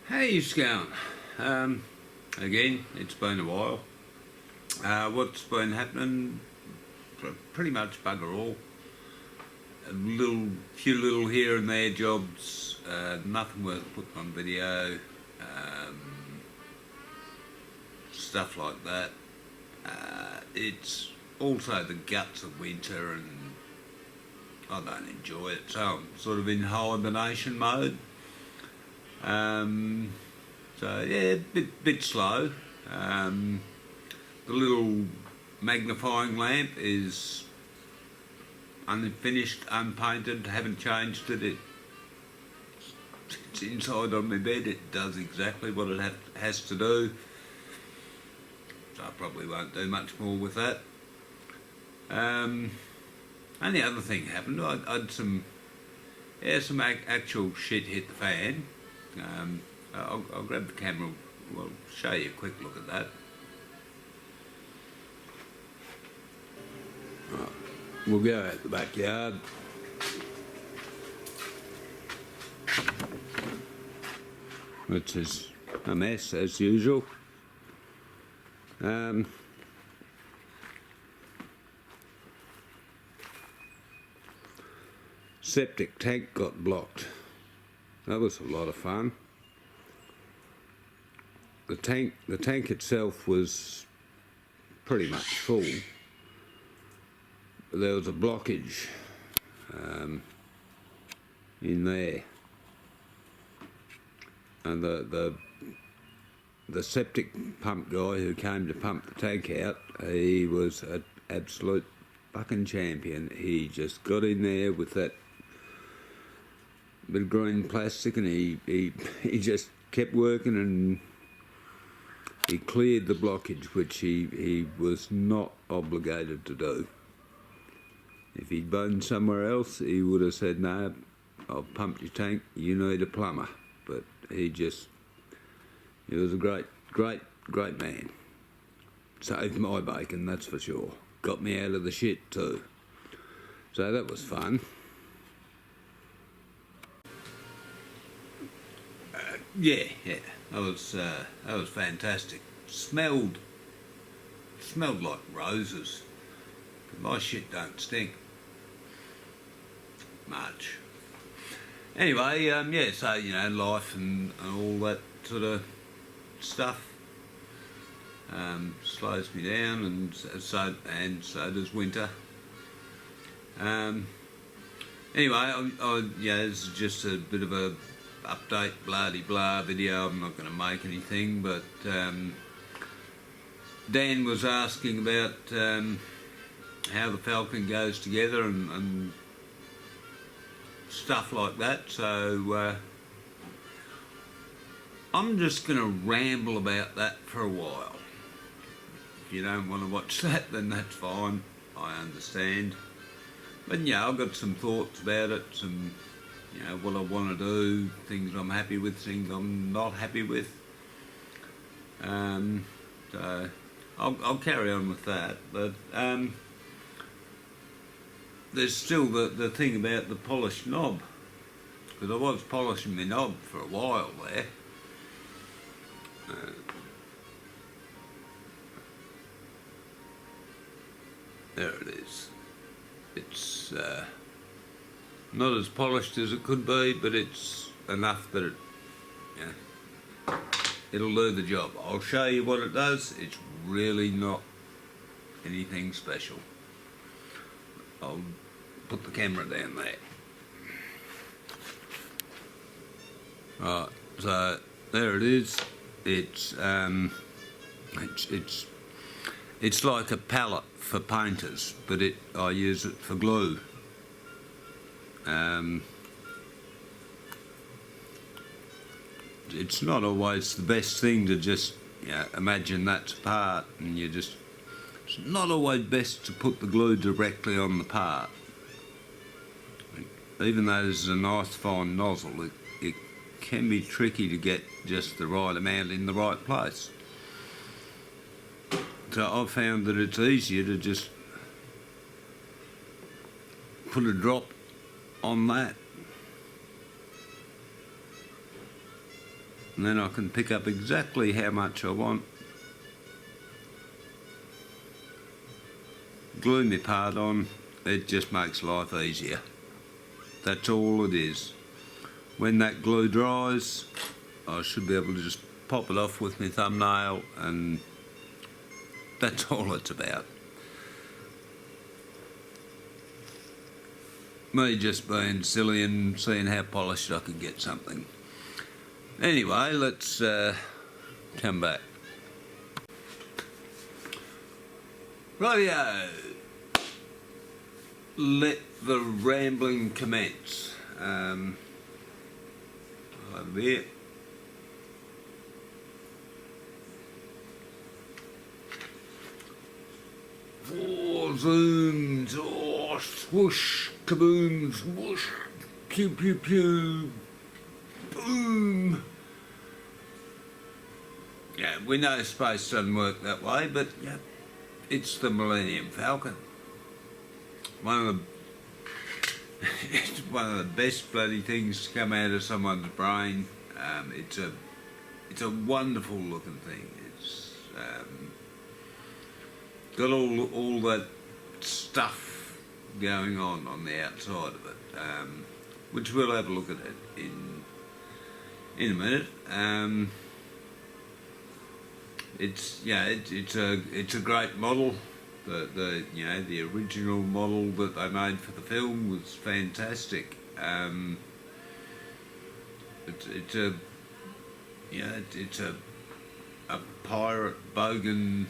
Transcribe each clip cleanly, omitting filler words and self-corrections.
Hey, you going? Again, it's been a while. What's been happening? Pretty much bugger all. Few little here and there jobs. Nothing worth putting on video. Stuff like that. It's also the guts of winter, and I don't enjoy it. So I'm sort of in hibernation mode. So yeah, bit slow. The little magnifying lamp is unfinished, unpainted, haven't changed it. It's inside on my bed, it does exactly what it has to do. So I probably won't do much more with that. And the other thing happened, I'd some actual shit hit the fan. I'll grab the camera, we'll show you a quick look at that. Right. We'll go out the backyard. Which is a mess as usual. Septic tank got blocked. That was a lot of fun. The tank itself was pretty much full. But there was a blockage in there, and the septic pump guy who came to pump the tank out, he was an absolute fucking champion. He just got in there with that bit of green plastic, and he just kept working, and he cleared the blockage, which he was not obligated to do. If he'd been somewhere else, he would have said, no, I've pumped your tank, you need a plumber. But he was a great man. Saved my bacon, that's for sure. Got me out of the shit too. So that was fun. Yeah, that was fantastic. Smelled like roses. My shit don't stink much. Anyway, yeah, so, life and all that sort of stuff slows me down, and so does winter. Anyway, this is just a bit of a update, blah-de-blah video. I'm not going to make anything, but Dan was asking about how the Falcon goes together and stuff like that, so I'm just going to ramble about that for a while. If you don't want to watch that, then that's fine, I understand. But yeah, I've got some thoughts about it, some, what I want to do, things I'm happy with, things I'm not happy with. So I'll carry on with that, but there's still the thing about the polished knob, because I was polishing my knob for a while there. There it is. It's not as polished as it could be, but it's enough that it'll do the job. I'll show you what it does. It's really not anything special. I'll put the camera down there. Right, so there it is. It's like a palette for painters, but I use it for glue. It's not always the best thing to just imagine that's a part, and it's not always best to put the glue directly on the part. Even though there's a nice fine nozzle, it can be tricky to get just the right amount in the right place. So I've found that it's easier to just put a drop on that. and then I can pick up exactly how much I want, glue my part on. It just makes life easier. That's all it is. When that glue dries, I should be able to just pop it off with my thumbnail, and that's all it's about. Me just being silly and seeing how polished I can get something. Anyway, let's come back. Rightio. Let the rambling commence. Over there. Oh, zooms, oh, swoosh, kaboom, swoosh, pew, pew, pew, boom. Yeah, we know space doesn't work that way, but yeah, it's the Millennium Falcon. It's one of the best bloody things to come out of someone's brain. It's a wonderful looking thing. It's got all that stuff going on the outside of it, which we'll have a look at it in a minute. It's a great model. The original model that they made for the film was fantastic. It's a pirate bogan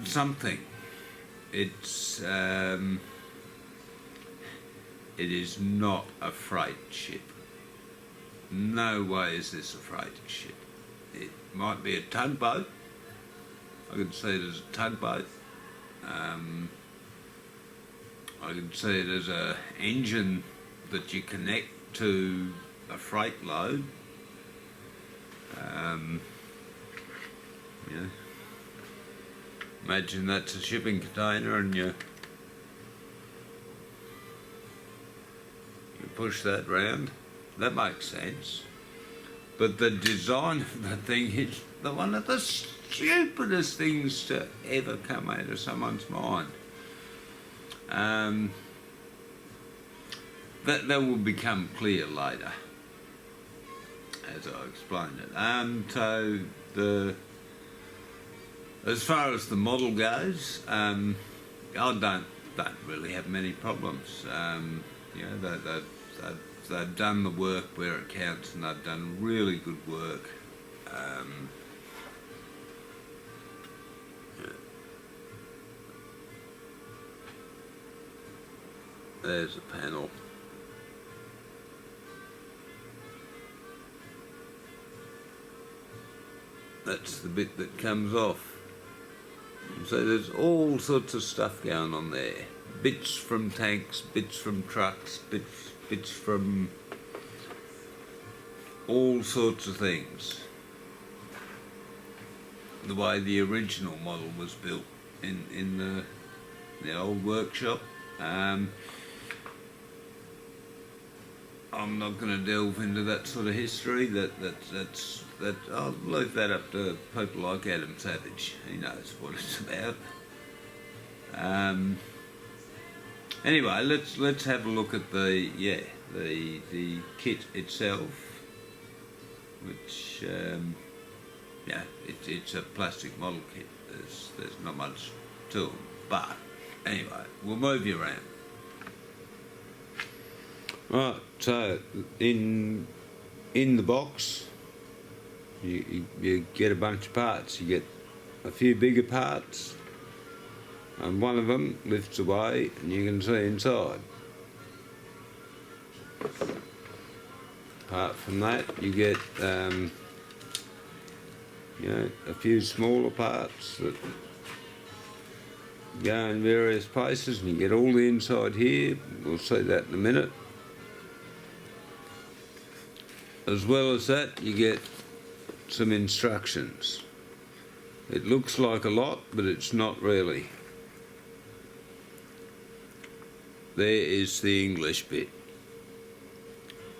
something. It is not a freight ship. No way is this a freight ship. It might be a tugboat. I can see it as a tugboat. I can see it as an engine that you connect to a freight load. Imagine that's a shipping container and you push that round. That makes sense. But the design of the thing is one of the stupidest things to ever come out of someone's mind. That will become clear later, as I explained it. So as far as the model goes, I don't really have many problems. They've done the work where it counts, and they've done really good work. There's a panel. That's the bit that comes off. So there's all sorts of stuff going on there. Bits from tanks, bits from trucks, bits from all sorts of things. The way the original model was built in the old workshop. I'm not going to delve into that sort of history. That's I'll leave that up to people like Adam Savage. He knows what it's about. Anyway, let's have a look at the kit itself, which it's a plastic model kit. There's not much to them, but anyway, we'll move you around. Right, so in the box, you get a bunch of parts. You get a few bigger parts, and one of them lifts away and you can see inside. Apart from that, you get a few smaller parts that go in various places, and you get all the inside here. We'll see that in a minute. As well as that, you get some instructions. It looks like a lot, but it's not really. There is the English bit.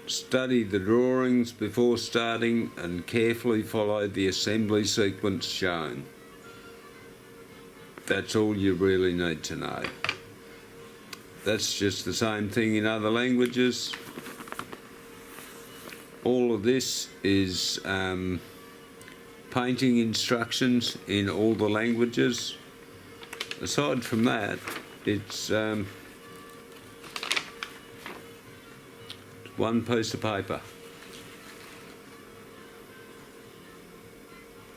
Study the drawings before starting and carefully follow the assembly sequence shown. That's all you really need to know. That's just the same thing in other languages. All of this is painting instructions in all the languages. Aside from that, it's one piece of paper.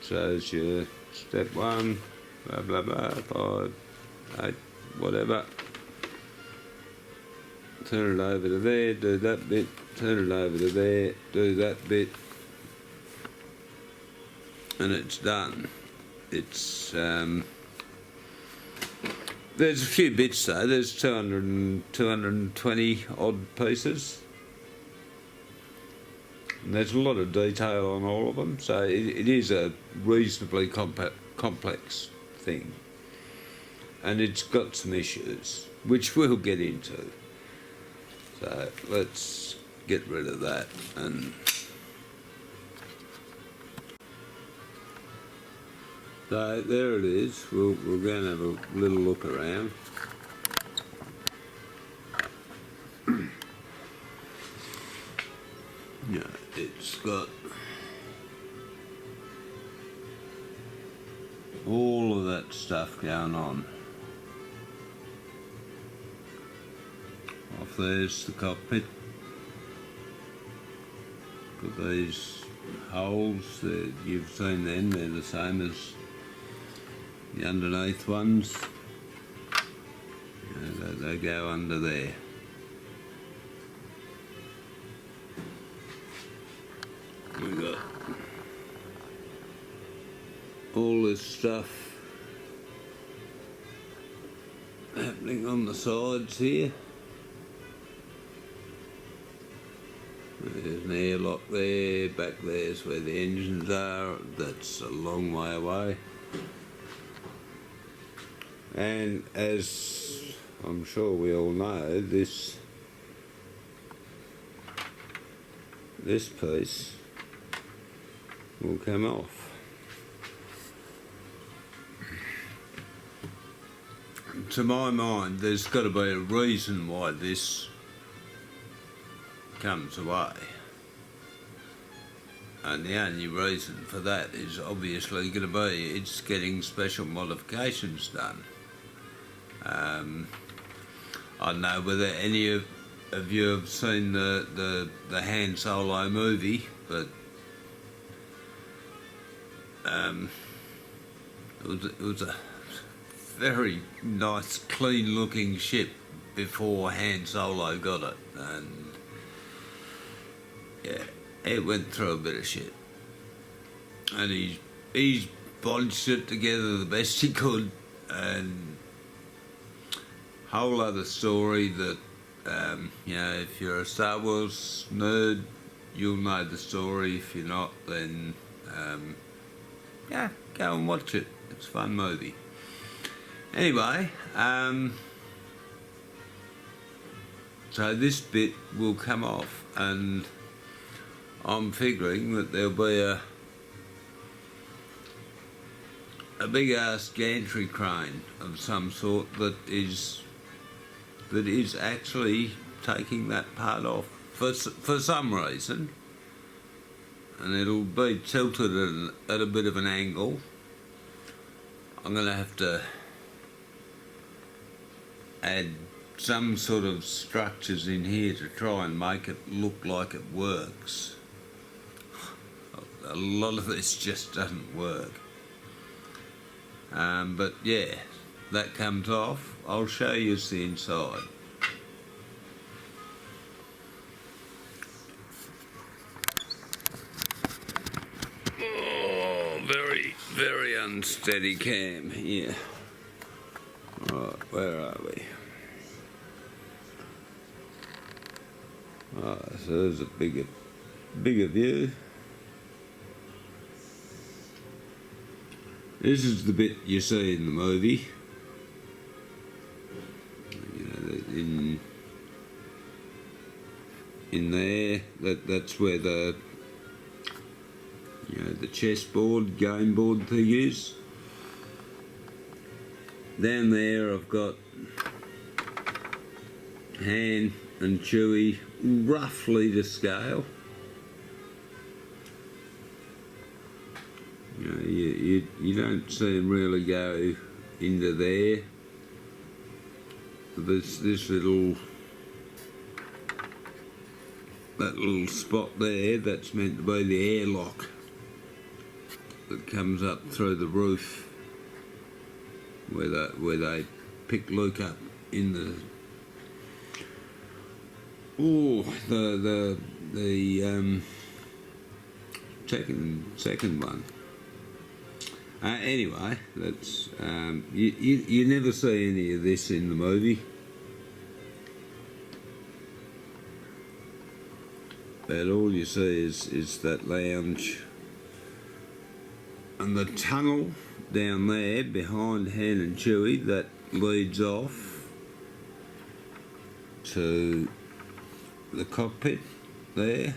So it's your step 1, blah blah blah, 5, 8, whatever. Turn it over to there, do that bit, turn it over to there, do that bit, and it's done. It's there's a few bits though. There's 220 odd pieces. And there's a lot of detail on all of them, so it is a reasonably complex thing. And it's got some issues, which we'll get into. So let's get rid of that. And so there it is. We're going to have a little look around. Yeah, it's got all of that stuff going on. Off there's the cockpit. Got these holes that you've seen then, they're the same as the underneath ones. They go under there. We got all this stuff happening on the sides here. There's an airlock there, back there's where the engines are, that's a long way away. And as I'm sure we all know, this piece will come off. To my mind, there's got to be a reason why this comes away. And the only reason for that is obviously going to be it's getting special modifications done. I don't know whether any of you have seen the Han Solo movie, but it was a very nice, clean-looking ship before Han Solo got it, and yeah, it went through a bit of shit, and he's bodged it together the best he could, and whole other story that you know, if you're a Star Wars nerd, you'll know the story. If you're not, then yeah, go and watch it. It's a fun movie. Anyway, so this bit will come off, and I'm figuring that there'll be a big ass gantry crane of some sort that is actually taking that part off for some reason, and it'll be tilted at a bit of an angle. I'm going to have to add some sort of structures in here to try and make it look like it works. A lot of this just doesn't work. But yeah, that comes off. I'll show you the inside. Oh, very, very unsteady cam here. Right, where are we? Oh, so there's a bigger view. This is the bit you see in the movie. You know, in there. That's where the the chessboard, game board thing is. Down there I've got Han and Chewie roughly to scale. You don't see them really go into there. There's this little spot there that's meant to be the airlock that comes up through the roof where they pick Luke up in the second one. Anyway, that's you never see any of this in the movie, but all you see is that lounge and the tunnel down there behind Han and Chewie that leads off to the cockpit there,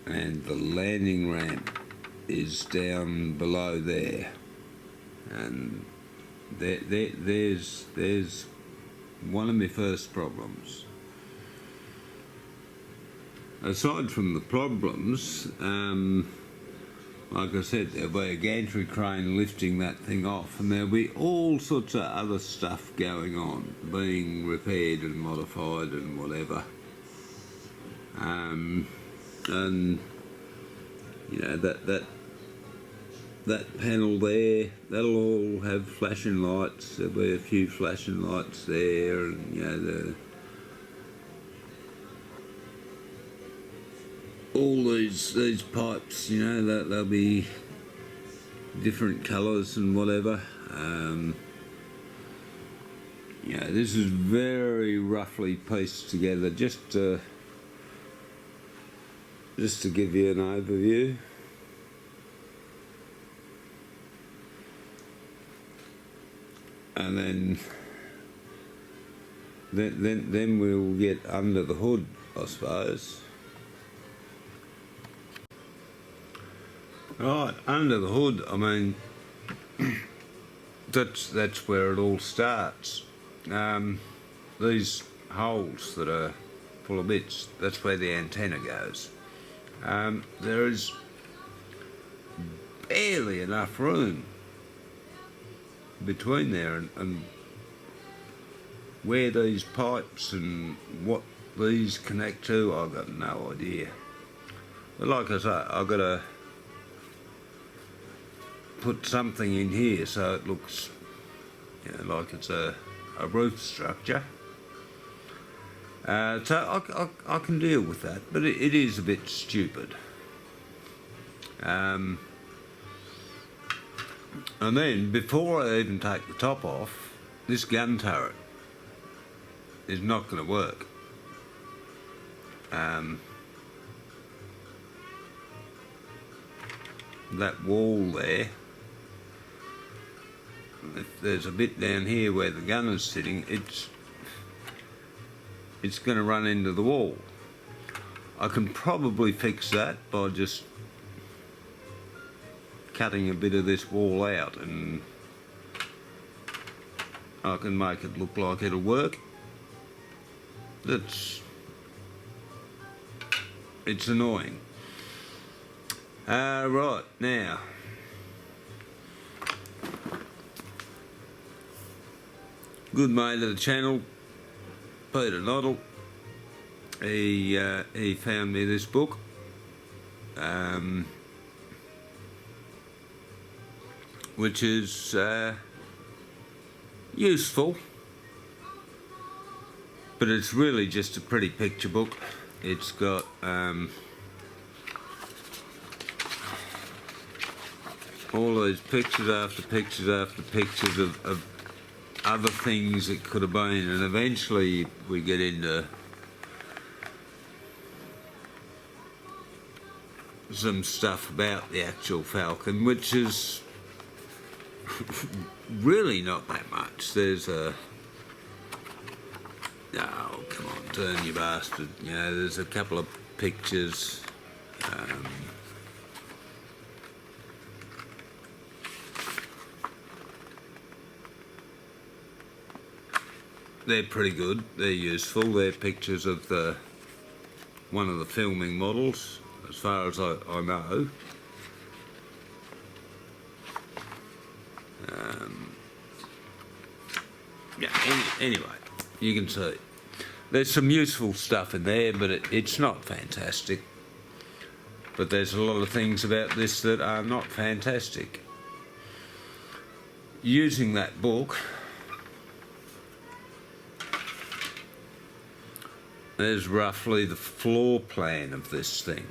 and the landing ramp is down below there, and there's one of my first problems. Aside from the problems, like I said, there'll be a gantry crane lifting that thing off, and there'll be all sorts of other stuff going on, being repaired and modified and whatever. And that panel there, that'll all have flashing lights. There'll be a few flashing lights there, and all these pipes, they'll be different colours and whatever. This is very roughly pieced together, just to give you an overview. And then we'll get under the hood, I suppose. Right, under the hood, I mean, that's where it all starts. These holes that are full of bits, that's where the antenna goes. There is barely enough room between there and where these pipes and what these connect to, I've got no idea. But like I say, I've got to put something in here so it looks like it's a roof structure. So I can deal with that, but it is a bit stupid. And then, before I even take the top off, this gun turret is not going to work. That wall there, if there's a bit down here where the gun is sitting, it's going to run into the wall. I can probably fix that by just cutting a bit of this wall out, and I can make it look like it'll work. It's annoying. Right, now good mate of the channel, Peter Noddle, he found me this book. Which is useful, but it's really just a pretty picture book. It's got all those pictures after pictures after pictures of other things it could have been, and eventually we get into some stuff about the actual Falcon, which is really not that much. There's Oh, come on, turn, you bastard. You know, there's a couple of pictures. They're pretty good. They're useful. They're pictures of one of the filming models, as far as I know. Yeah. Anyway, you can see there's some useful stuff in there, but it's not fantastic. But there's a lot of things about this that are not fantastic. Using that book, there's roughly the floor plan of this thing.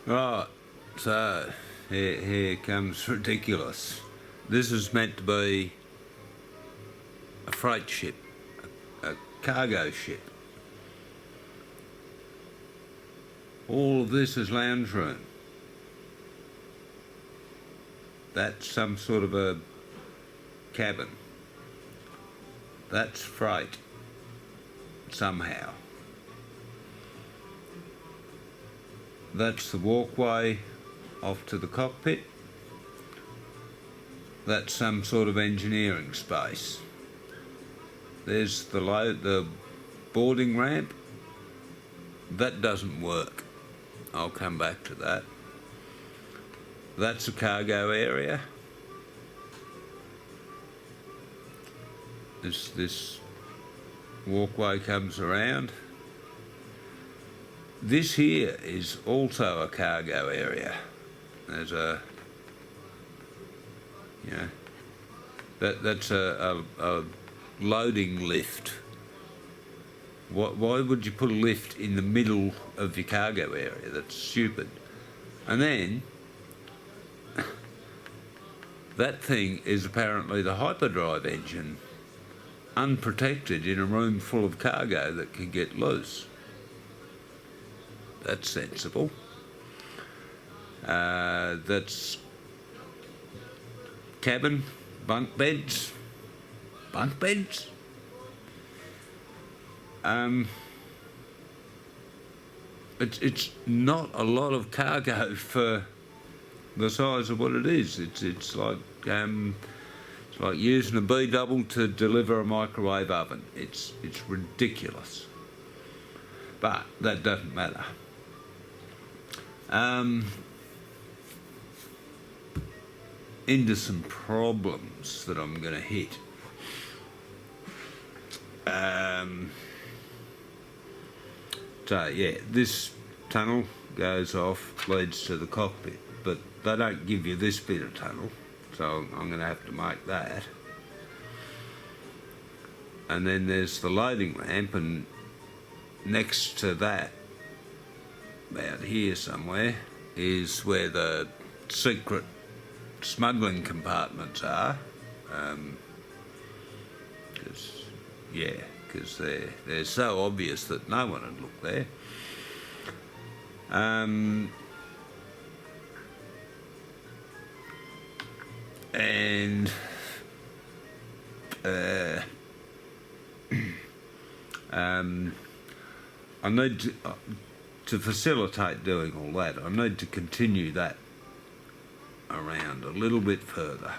Right, so here comes ridiculous. This is meant to be a freight ship, a cargo ship. All of this is lounge room. That's some sort of a cabin. That's freight, somehow. That's the walkway off to the cockpit. That's some sort of engineering space. There's the boarding ramp. That doesn't work. I'll come back to that. That's a cargo area. This walkway comes around. This here is also a cargo area. There's that's a loading lift. Why would you put a lift in the middle of your cargo area? That's stupid. And then that thing is apparently the hyperdrive engine, unprotected in a room full of cargo that can get loose. That's sensible. That's cabin, bunk beds. Bunk beds? It's not a lot of cargo for the size of what it is. It's like using a B-double to deliver a microwave oven. It's ridiculous. But that doesn't matter. Into some problems that I'm going to hit. So yeah, this tunnel goes off, leads to the cockpit, but they don't give you this bit of tunnel, so I'm going to have to make that. And then there's the loading ramp, and next to that, about here somewhere, is where the secret smuggling compartments are. Because they're so obvious that no one would look there. And I need to facilitate doing all that. I need to continue that around a little bit further.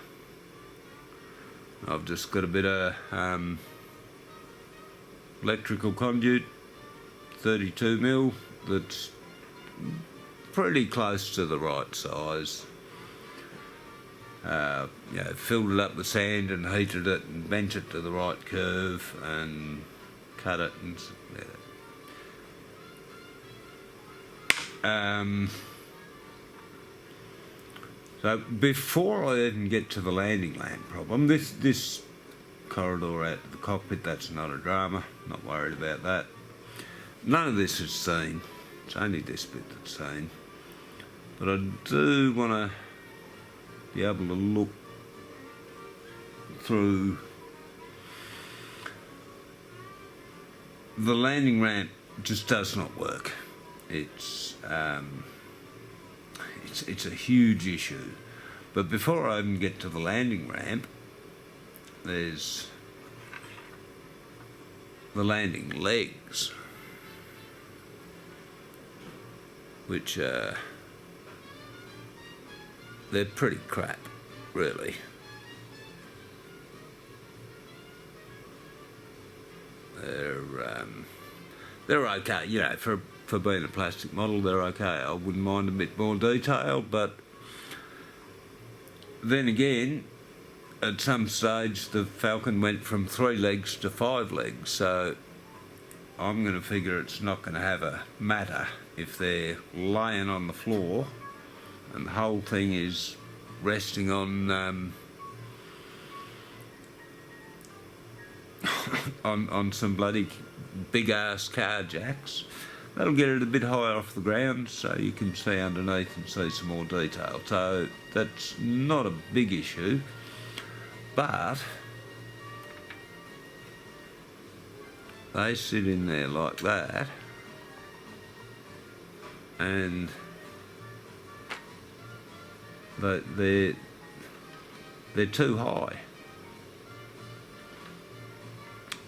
I've just got a bit of electrical conduit, 32mm, that's pretty close to the right size. Filled it up with sand and heated it and bent it to the right curve and cut it and so before I even get to the landing lamp problem, this corridor out to the cockpit, that's not a drama, not worried about that. None of this is seen, it's only this bit that's seen. But I do want to be able to look through. The landing ramp just does not work. it's a huge issue. But before I even get to the landing ramp, there's the landing legs, which they're pretty crap, really. They're okay, you know, for being a plastic model, they're okay. I wouldn't mind a bit more detail, but then again, at some stage the Falcon went from 3 legs to 5 legs, so I'm going to figure it's not going to have a matter if they're laying on the floor and the whole thing is resting on on some bloody big ass car jacks. That'll get it a bit higher off the ground so you can see underneath and see some more detail. So that's not a big issue, but they sit in there like that, and they're too high.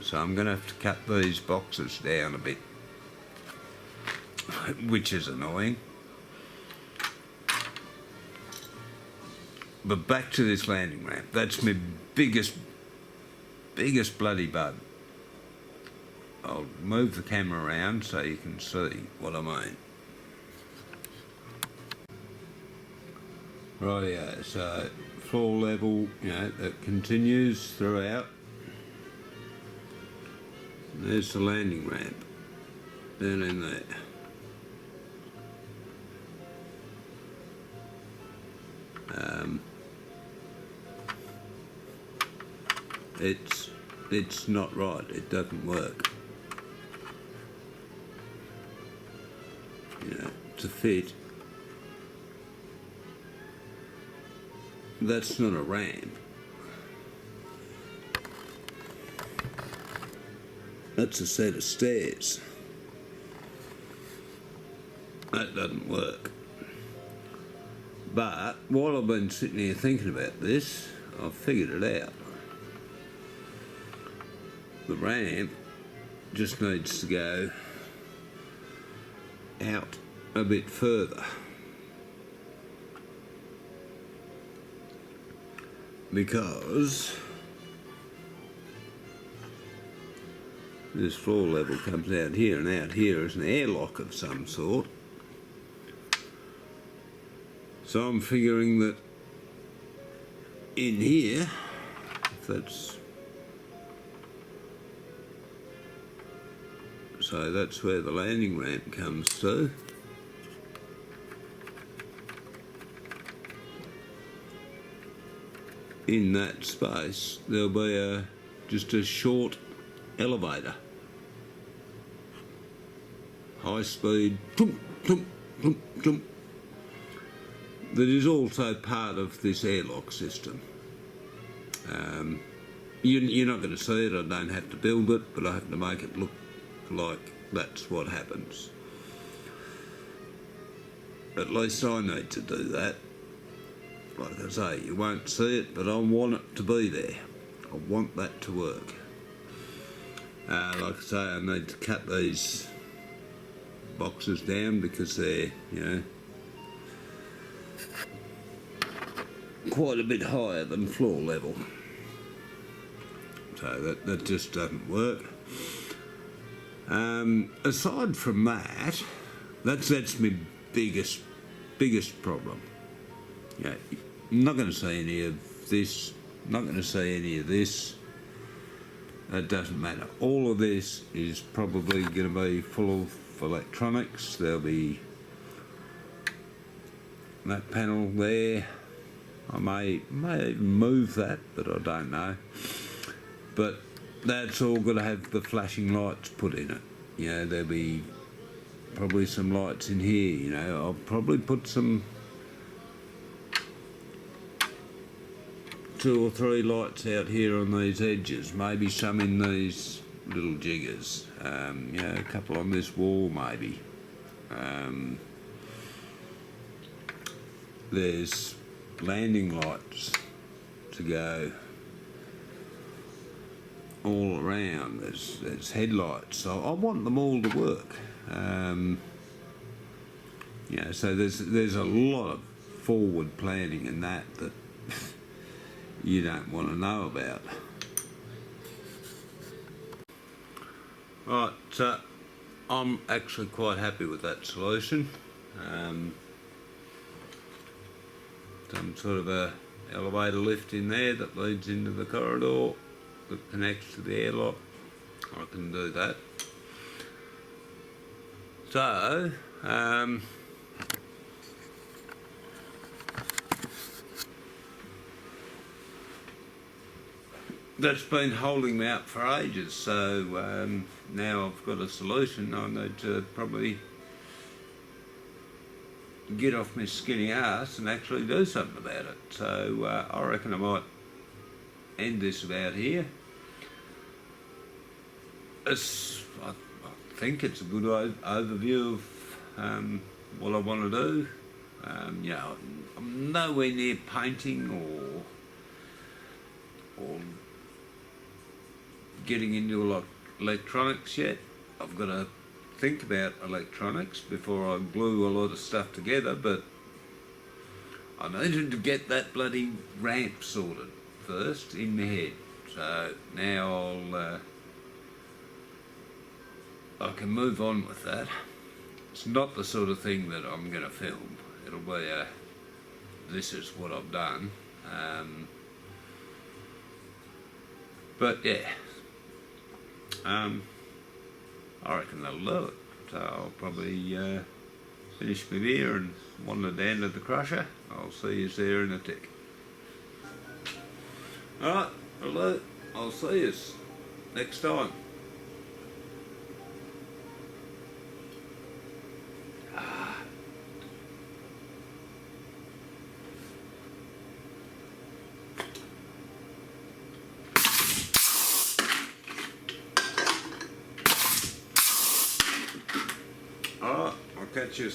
So I'm going to have to cut these boxes down a bit, which is annoying. But back to this landing ramp. That's my biggest bloody bug. I'll move the camera around so you can see what I mean. Rightio, so floor level, you know, that continues throughout. There's the landing ramp down in there. It's not right. It doesn't work. You know, to fit. That's not a ramp. That's a set of stairs. That doesn't work. But while I've been sitting here thinking about this, I've figured it out. The ramp just needs to go out a bit further, because this floor level comes out here, and out here is an airlock of some sort. So I'm figuring that in here, if that's, so that's where the landing ramp comes to. In that space, there'll be just a short elevator. High speed, thump, thump, thump, thump, that is also part of this airlock system. You're not going to see it, I don't have to build it, but I have to make it look like that's what happens. At least I need to do that. Like I say, you won't see it, but I want it to be there. I want that to work. Like I say, I need to cut these boxes down because they're, you know, quite a bit higher than floor level. So that just doesn't work. Aside from that, that's my biggest problem. Yeah, I'm not going to see any of this, not going to see any of this. It doesn't matter. All of this is probably going to be full of electronics. There'll be that panel there. I may even move that, but I don't know. But that's all going to have the flashing lights put in it. You know, there'll be probably some lights in here. You know, I'll probably put some 2 or 3 lights out here on these edges, maybe some in these little jiggers, you know, a couple on this wall maybe. there's landing lights to go all around. There's headlights. So I want them all to work. So there's a lot of forward planning in that you don't want to know about. Right, so I'm actually quite happy with that solution. Some sort of a elevator lift in there that leads into the corridor that connects to the airlock. I can do that. So, that's been holding me up for ages, so now I've got a solution. I need to probably get off my skinny ass and actually do something about it. So I reckon I might end this about here. I think it's a good overview of what I want to do. I'm nowhere near painting or getting into electronics yet. I've got to think about electronics before I glue a lot of stuff together, but I needed to get that bloody ramp sorted first in my head. So now I can move on with that. It's not the sort of thing that I'm going to film. It'll be this is what I've done. But yeah, I reckon that'll do it. So I'll probably finish my beer and wander down to the crusher. I'll see you there in a tick. Alright, hello. I'll see you next time. Alright, I'll catch you